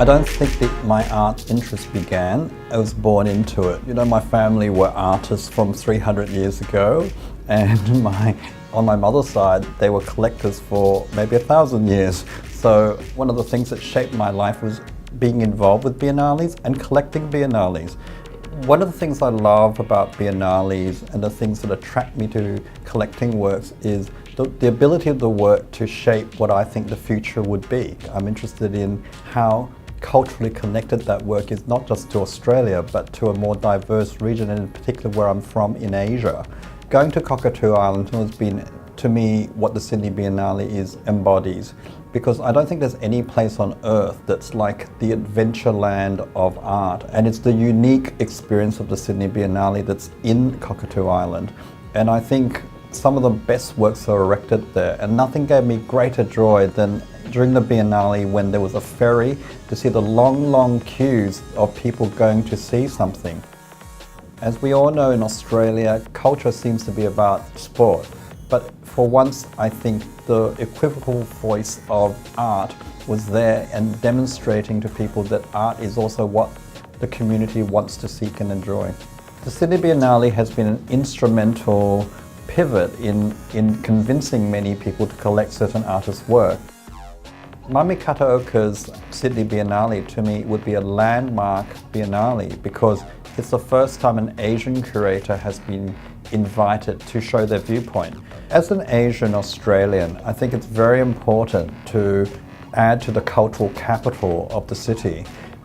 I don't think that my art interest began. I was born into it. You know, my family were artists from 300 years ago, and on my mother's side, they were collectors for maybe 1,000 years. So one of the things that shaped my life was being involved with biennales and collecting biennales. One of the things I love about biennales and the things that attract me to collecting works is the ability of the work to shape what I think the future would be. I'm interested in how culturally connected that work is, not just to Australia, but to a more diverse region, and in particular where I'm from in Asia. Going to Cockatoo Island has been, to me, what the Sydney Biennale embodies, because I don't think there's any place on earth that's like the adventure land of art, and it's the unique experience of the Sydney Biennale that's in Cockatoo Island. And I think some of the best works are erected there, and nothing gave me greater joy than during the Biennale when there was a ferry to see the long queues of people going to see something. As we all know in Australia, culture seems to be about sport, but for once I think the equivocal voice of art was there and demonstrating to people that art is also what the community wants to seek and enjoy. The Sydney Biennale has been an instrumental pivot in convincing many people to collect certain artists' work. Mami Kataoka's Sydney Biennale to me would be a landmark biennale because it's the first time an Asian curator has been invited to show their viewpoint. As an Asian Australian, I think it's very important to add to the cultural capital of the city.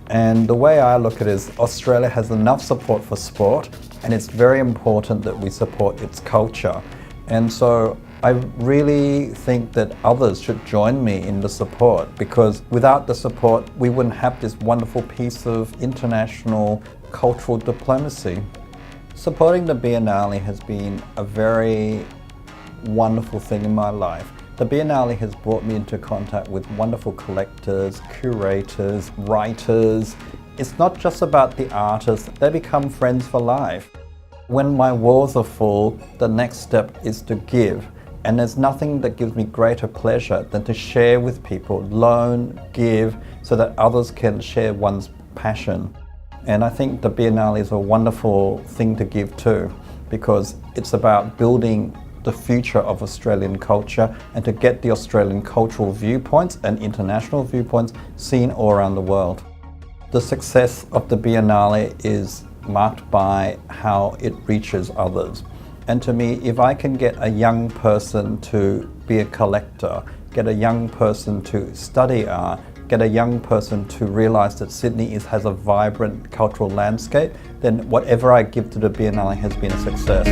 And the way I look at it is Australia has enough support for sport, and it's very important that we support its culture. And so I really think that others should join me in the support, because without the support we wouldn't have this wonderful piece of international cultural diplomacy. Supporting the Biennale has been a very wonderful thing in my life. The Biennale has brought me into contact with wonderful collectors, curators, writers. It's not just about the artists, they become friends for life. When my walls are full, the next step is to give. And there's nothing that gives me greater pleasure than to share with people, loan, give, so that others can share one's passion. And I think the Biennale is a wonderful thing to give too, because it's about building the future of Australian culture and to get the Australian cultural viewpoints and international viewpoints seen all around the world. The success of the Biennale is marked by how it reaches others. And to me, if I can get a young person to be a collector, get a young person to study art, get a young person to realise that Sydney has a vibrant cultural landscape, then whatever I give to the Biennale has been a success.